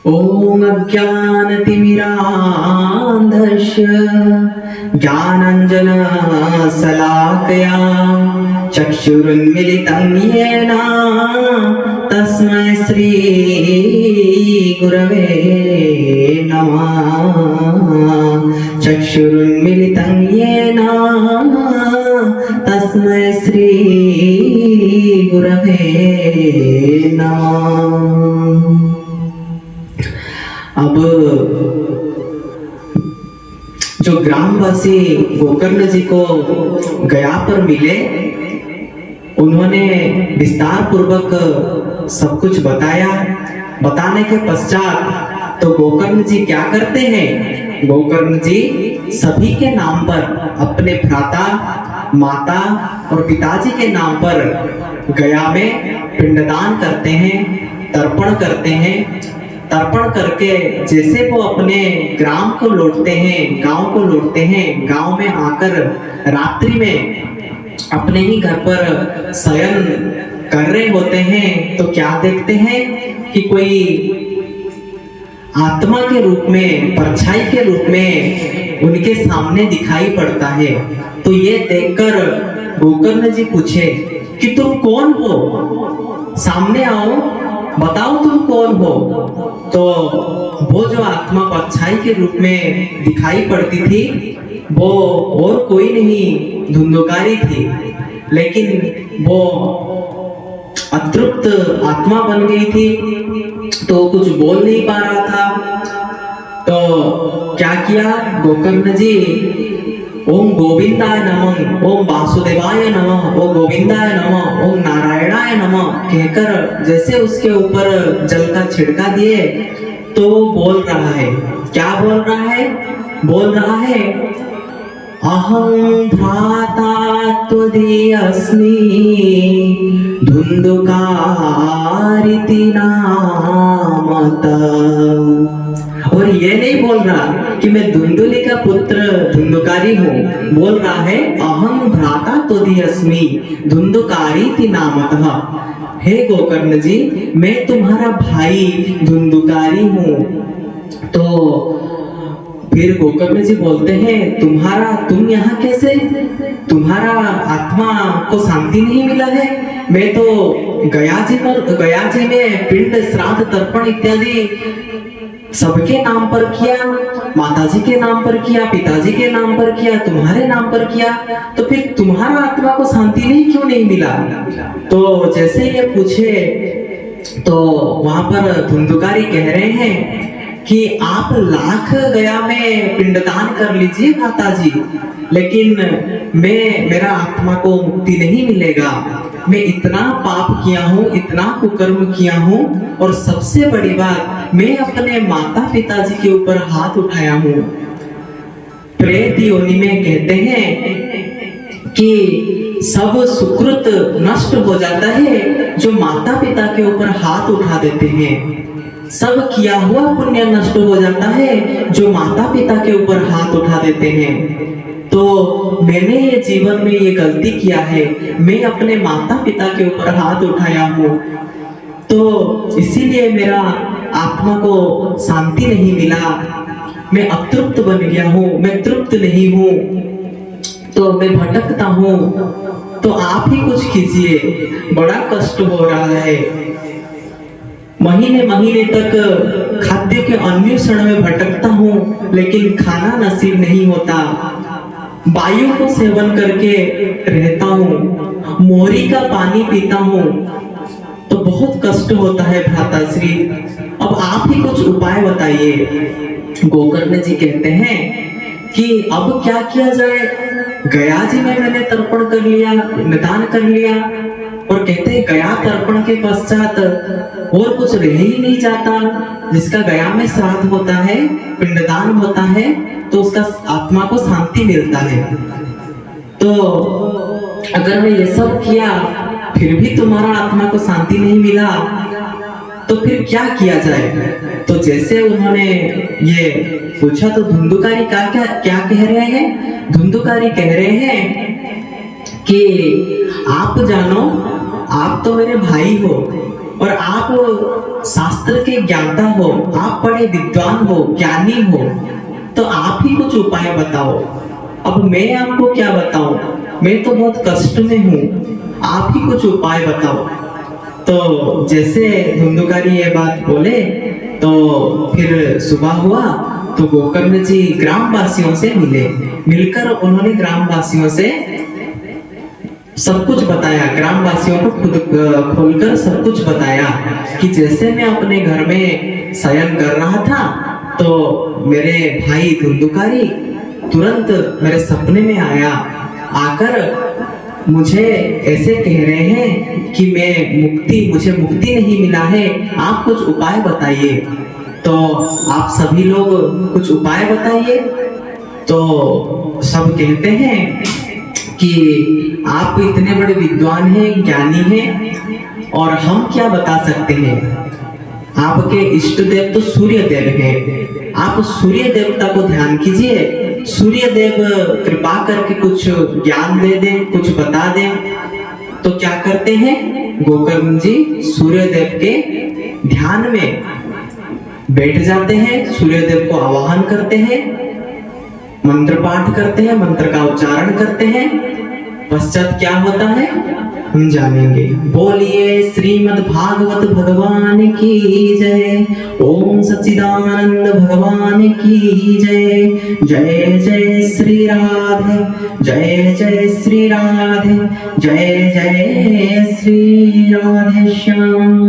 ॐ अज्ञानतिमिरान्धस्य ज्ञानाञ्जनशलाकया चक्षुरुन्मिलितं येन तस्मै श्रीगुरवे नमः। चक्षुरुन्मिलितं येन तस्मै श्रीगुरवे नमः। अब जो ग्रामवासी गोकर्ण जी को गया पर मिले, उन्होंने विस्तार पूर्वक सब कुछ बताया। बताने के पश्चात तो गोकर्ण जी क्या करते हैं, गोकर्ण जी सभी के नाम पर, अपने भ्राता, माता और पिताजी के नाम पर गया में पिंडदान करते हैं, तर्पण करते हैं। तर्पण करके जैसे वो अपने ग्राम को लौटते हैं, गांव को लौटते हैं, गांव में आकर रात्रि में अपने ही घर पर शयन कर रहे होते हैं, तो क्या देखते हैं कि कोई आत्मा के रूप में, परछाई के रूप में उनके सामने दिखाई पड़ता है। तो ये देखकर गोकर्ण जी पूछे कि तुम कौन हो, सामने आओ, बताओ तुम कौन हो। तो वो जो आत्मा परछाई के रूप में दिखाई पड़ती थी, वो और कोई नहीं, धुंधुकारी थी। लेकिन वो अतृप्त आत्मा बन गई थी, तो कुछ बोल नहीं पा रहा था। तो क्या किया गोकर्ण जी, ओम गोविंदाय नमः, ओम वासुदेवाय नमः, ओम गोविंदाय नमः, ओम नारायणाय नमः कहकर जैसे उसके ऊपर जल का छिड़का दिए, तो बोल रहा है। क्या बोल रहा है? बोल रहा है अहं भ्राता त्वदीयस्मि धुंधुकारिति नामतः। और ये नहीं बोल रहा कि मैं धुंधुली का पुत्र धुंधुकारी हूँ, बोल रहा है अहं भ्राता त्वदीयस्मि धुंधुकारिति नामतः। हे गोकर्ण जी, मैं तुम्हारा भाई धुंधुकारी हूँ। तो फिर गोकर्ण जी बोलते हैं तुम यहाँ कैसे? तुम्हारा आत्मा को शांति नहीं मिला है? मैं तो गया जी में पिंड, श्राद्ध, तर्पण इत्यादि सबके नाम पर किया, माताजी के नाम पर किया, पिताजी के नाम पर किया, तुम्हारे नाम पर किया, तो फिर तुम्हारा आत्मा को शांति नहीं क्यों नहीं मिला? तो जैसे ये पूछे तो वहां पर धुंधुकारी कह रहे हैं कि आप लाख गया में पिंडदान कर लीजिए माताजी, लेकिन मेरा आत्मा को मुक्ति नहीं मिलेगा। मैं इतना पाप किया हूँ, इतना कुकर्म किया हूँ, और सबसे बड़ी बात, मैं अपने माता पिताजी के ऊपर हाथ उठाया हूँ। प्रेत योनि में कहते हैं कि सब सुकृत नष्ट हो जाता है जो माता पिता के ऊपर हाथ उठा देते हैं। सब किया हुआ पुण्य नष्ट हो जाता है जो माता पिता के ऊपर हाथ उठा देते हैं। तो मैंने ये जीवन में ये गलती किया है, मैं अपने माता पिता के ऊपर हाथ उठाया हूँ, तो इसीलिए मेरा आत्मा को शांति नहीं मिला, मैं अतृप्त बन गया हूँ, मैं तृप्त नहीं हूँ, तो मैं भटकता हूँ। तो आप ही कुछ कीजिए, बड़ा कष्ट हो रहा है। महीने महीने तक खाद्य के अन्वेषण में भटकता हूँ, लेकिन खाना नसीब नहीं होता। वायु को सेवन करके रहता हूँ, मोरी का पानी पीता हूँ, तो बहुत कष्ट होता है भ्राताश्री। अब आप ही कुछ उपाय बताइए। गोकर्ण जी कहते हैं कि अब क्या किया जाए? गया जी में मैंने तर्पण कर लिया, निदान कर लिया, और कहते हैं गया तर्पण के पश्चात और कुछ रह ही नहीं जाता। जिसका गया में श्राद्ध होता है, पिंडदान होता है, तो उसका आत्मा को शांति मिलता है। तो अगर मैं ये सब किया फिर भी तुम्हारा आत्मा को शांति नहीं मिला, तो फिर क्या किया जाए? तो जैसे उन्होंने ये पूछा, तो धुंधुकारी क्या कह रहे हैं? धुंधुकारी कह रहे हैं कि आप जानो, आप तो मेरे भाई हो, और आप शास्त्र के ज्ञाता हो, आप बड़े विद्वान हो, ज्ञानी हो, तो आप ही कुछ उपाय बताओ। अब मैं आपको क्या बताऊं, मैं तो बहुत कष्ट में हूँ, आप ही कुछ उपाय बताओ। तो जैसे धुंधुकारी ये बात बोले तो फिर सुबह हुआ तो गोकर्ण जी ग्रामवासियों से मिले। मिलकर उन्होंने ग्रामवासियों से सब कुछ बताया, ग्रामवासियों को खुद खोलकर सब कुछ बताया कि जैसे मैं अपने घर में शयन कर रहा था तो मेरे भाई धुंधुकारी तुरंत मेरे सपने में आया, आकर मुझे ऐसे कह रहे हैं कि मुझे मुक्ति नहीं मिला है, आप कुछ उपाय बताइए। तो आप सभी लोग कुछ उपाय बताइए। तो सब कहते हैं कि आप इतने बड़े विद्वान हैं, ज्ञानी हैं, और हम क्या बता सकते हैं। आपके इष्ट देव तो सूर्य देव हैं, आप सूर्य देवता को ध्यान कीजिए, सूर्य देव कृपा करके कुछ ज्ञान दे दें, कुछ बता दें। तो क्या करते हैं, गोकर्ण जी सूर्य देव के ध्यान में बैठ जाते हैं, सूर्य देव को आवाहन करते हैं, मंत्र पाठ करते हैं, मंत्र का उच्चारण करते हैं। पश्चात क्या होता है हम जानेंगे। बोलिए श्रीमद् भागवत भगवान की जय। ओम सच्चिदानंद भगवान की जय। जय जय श्री राधे, जय जय श्री राधे, जय जय श्री राधे श्याम।